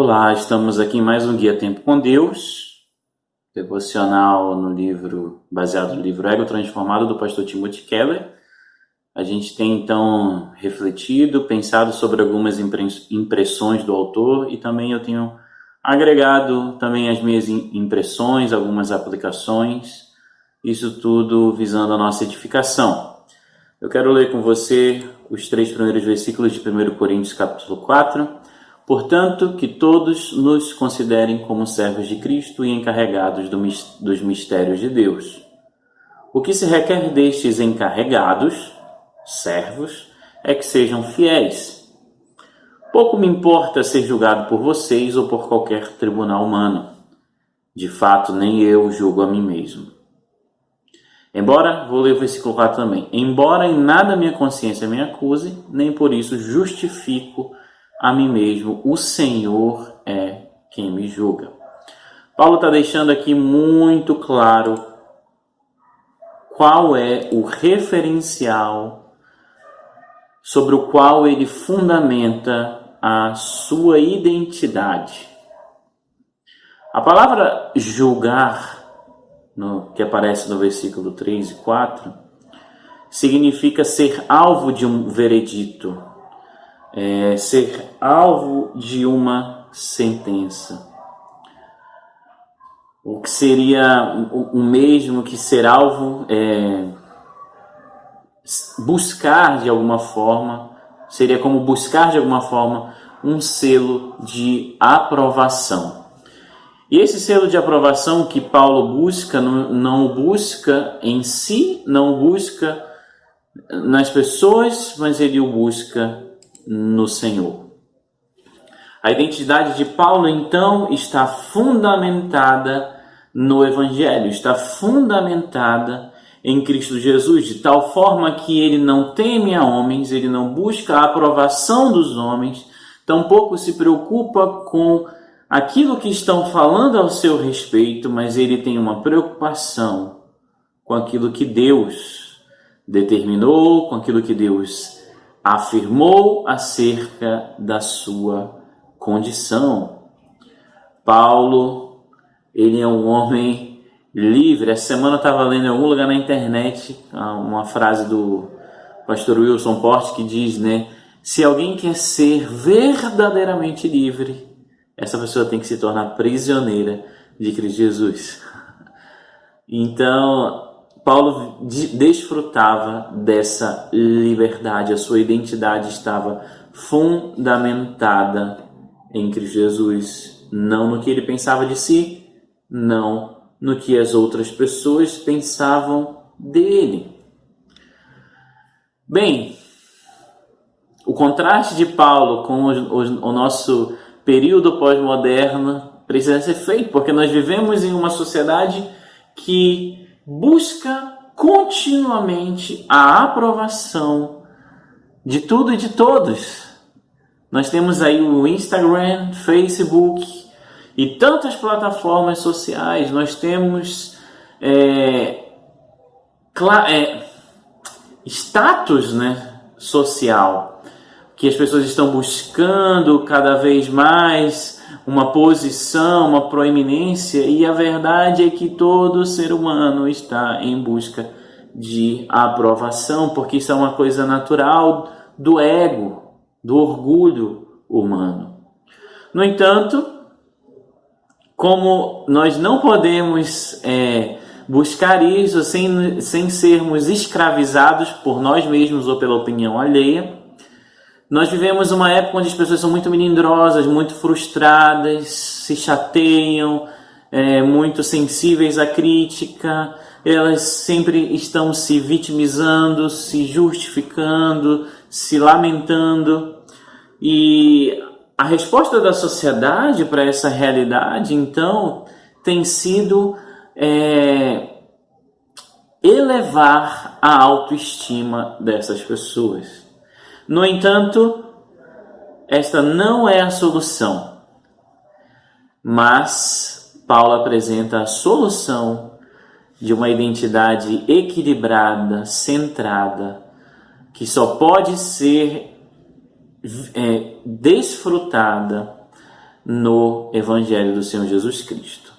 Olá, estamos aqui em mais um Guia Tempo com Deus, devocional baseado no livro Ego Transformado do pastor Timothy Keller. A gente tem então refletido, pensado sobre algumas impressões do autor e também eu tenho agregado também as minhas impressões, algumas aplicações, isso tudo visando a nossa edificação. Eu quero ler com você os 3 primeiros versículos de 1 Coríntios capítulo 4. Portanto, que todos nos considerem como servos de Cristo e encarregados dos mistérios de Deus. O que se requer destes encarregados, servos, é que sejam fiéis. Pouco me importa ser julgado por vocês ou por qualquer tribunal humano. De fato, nem eu julgo a mim mesmo. Vou ler o versículo 4 também. Embora em nada minha consciência me acuse, nem por isso justifico a mim mesmo, o Senhor é quem me julga. Paulo está deixando aqui muito claro qual é o referencial sobre o qual ele fundamenta a sua identidade. A palavra julgar, que aparece no versículo 3 e 4, significa ser alvo de um veredito, ser alvo de uma sentença. O que seria o mesmo que ser alvo, buscar de alguma forma, seria como buscar de alguma forma um selo de aprovação. E esse selo de aprovação que Paulo busca, não o busca em si, não o busca nas pessoas, mas ele o busca no Senhor. A identidade de Paulo, então, está fundamentada no Evangelho, está fundamentada em Cristo Jesus, de tal forma que ele não teme a homens, ele não busca a aprovação dos homens, tampouco se preocupa com aquilo que estão falando ao seu respeito, mas ele tem uma preocupação com aquilo que Deus determinou, com aquilo que Deus afirmou acerca da sua condição. Paulo, ele é um homem livre. Essa semana eu estava lendo em algum lugar na internet uma frase do pastor Wilson Porte que diz, se alguém quer ser verdadeiramente livre, essa pessoa tem que se tornar prisioneira de Cristo Jesus. Então, Paulo desfrutava dessa liberdade, a sua identidade estava fundamentada em Cristo Jesus, não no que ele pensava de si, não no que as outras pessoas pensavam dele. Bem, o contraste de Paulo com o nosso período pós-moderno precisa ser feito, porque nós vivemos em uma sociedade que busca continuamente a aprovação de tudo e de todos. Nós temos aí o Instagram, Facebook e tantas plataformas sociais. Nós temos status social, que as pessoas estão buscando cada vez mais uma posição, uma proeminência, e a verdade é que todo ser humano está em busca de aprovação, porque isso é uma coisa natural do ego, do orgulho humano. No entanto, como nós não podemos buscar isso sem sermos escravizados por nós mesmos ou pela opinião alheia, nós vivemos uma época onde as pessoas são muito melindrosas, muito frustradas, se chateiam, muito sensíveis à crítica, elas sempre estão se vitimizando, se justificando, se lamentando. E a resposta da sociedade para essa realidade, então, tem sido elevar a autoestima dessas pessoas. No entanto, esta não é a solução, mas Paulo apresenta a solução de uma identidade equilibrada, centrada, que só pode ser desfrutada no Evangelho do Senhor Jesus Cristo.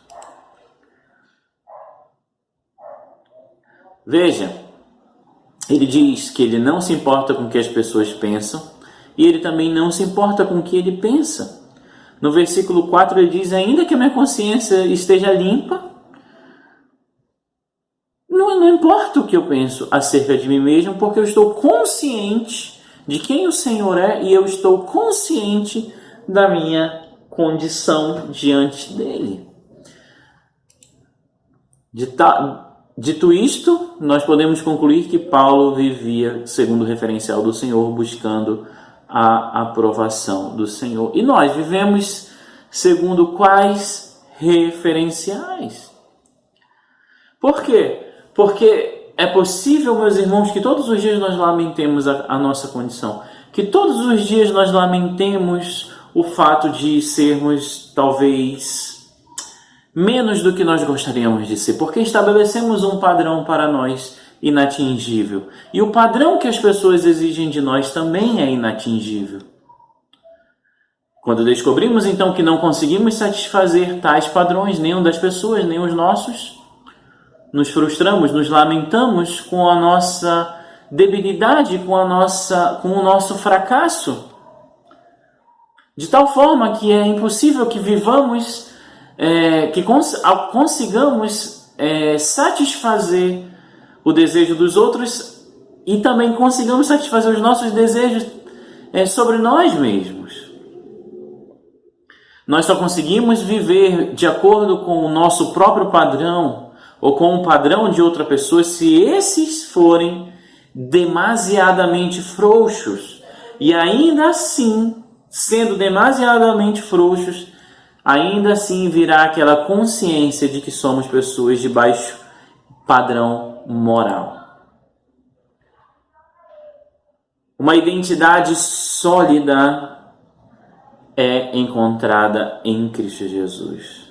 Veja, ele diz que ele não se importa com o que as pessoas pensam e ele também não se importa com o que ele pensa. No versículo 4 ele diz: ainda que a minha consciência esteja limpa, não importa o que eu penso acerca de mim mesmo, porque eu estou consciente de quem o Senhor é e eu estou consciente da minha condição diante dele. Dito isto, nós podemos concluir que Paulo vivia segundo o referencial do Senhor, buscando a aprovação do Senhor. E nós vivemos segundo quais referenciais? Por quê? Porque é possível, meus irmãos, que todos os dias nós lamentemos a nossa condição. Que todos os dias nós lamentemos o fato de sermos, talvez, menos do que nós gostaríamos de ser. Porque estabelecemos um padrão para nós inatingível. E o padrão que as pessoas exigem de nós também é inatingível. Quando descobrimos, então, que não conseguimos satisfazer tais padrões, nenhum das pessoas, nem os nossos, nos frustramos, nos lamentamos com a nossa debilidade, com o nosso fracasso. De tal forma que é impossível que vivamos, que consigamos satisfazer o desejo dos outros e também consigamos satisfazer os nossos desejos sobre nós mesmos. Nós só conseguimos viver de acordo com o nosso próprio padrão ou com o padrão de outra pessoa se esses forem demasiadamente frouxos. E ainda assim, sendo demasiadamente frouxos, ainda assim virá aquela consciência de que somos pessoas de baixo padrão moral. Uma identidade sólida é encontrada em Cristo Jesus.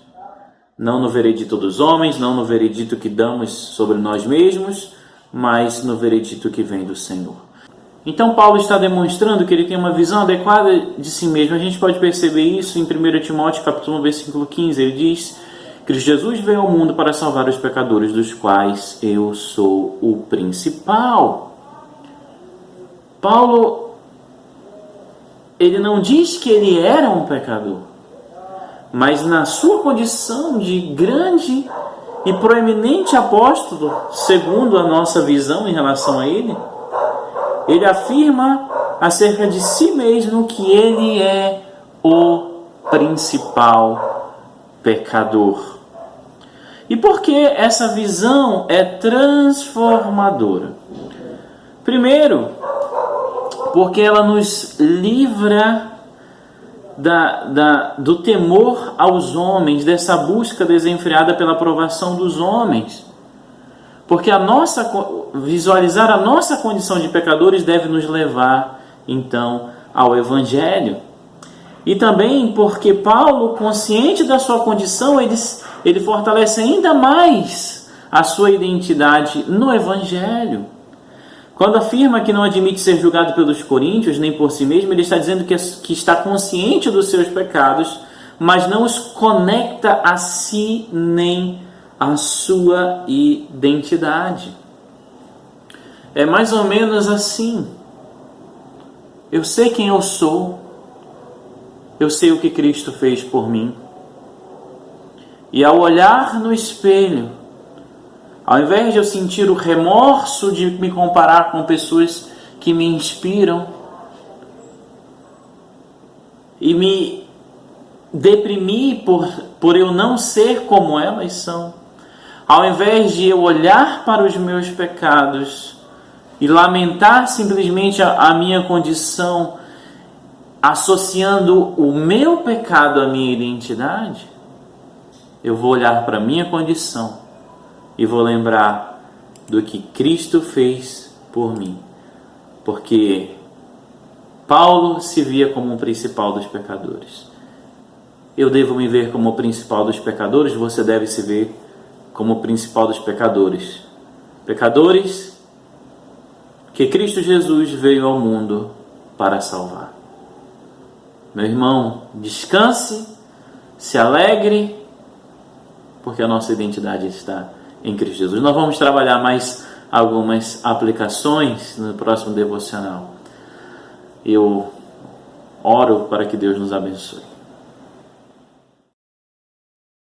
Não no veredito dos homens, não no veredito que damos sobre nós mesmos, mas no veredito que vem do Senhor. Então Paulo está demonstrando que ele tem uma visão adequada de si mesmo. A gente pode perceber isso em 1 Timóteo capítulo 1, versículo 15. Ele diz: Cristo Jesus veio ao mundo para salvar os pecadores, dos quais eu sou o principal. Paulo, ele não diz que ele era um pecador, mas na sua condição de grande e proeminente apóstolo, segundo a nossa visão em relação a ele, ele afirma acerca de si mesmo que ele é o principal pecador. E por que essa visão é transformadora? Primeiro, porque ela nos livra do temor aos homens, dessa busca desenfreada pela aprovação dos homens. Porque visualizar a nossa condição de pecadores deve nos levar, então, ao Evangelho. E também porque Paulo, consciente da sua condição, ele fortalece ainda mais a sua identidade no Evangelho. Quando afirma que não admite ser julgado pelos coríntios, nem por si mesmo, ele está dizendo que está consciente dos seus pecados, mas não os conecta a si nem a sua identidade. É mais ou menos assim. Eu sei quem eu sou, eu sei o que Cristo fez por mim. E ao olhar no espelho, ao invés de eu sentir o remorso de me comparar com pessoas que me inspiram e me deprimir por eu não ser como elas são, ao invés de eu olhar para os meus pecados e lamentar simplesmente a minha condição, associando o meu pecado à minha identidade, eu vou olhar para a minha condição e vou lembrar do que Cristo fez por mim. Porque Paulo se via como o principal dos pecadores. Eu devo me ver como o principal dos pecadores, você deve se ver como o principal dos pecadores. Pecadores que Cristo Jesus veio ao mundo para salvar. Meu irmão, descanse se alegre, porque a nossa identidade está em Cristo Jesus. Nós vamos trabalhar mais algumas aplicações no próximo devocional. Eu oro para que Deus nos abençoe.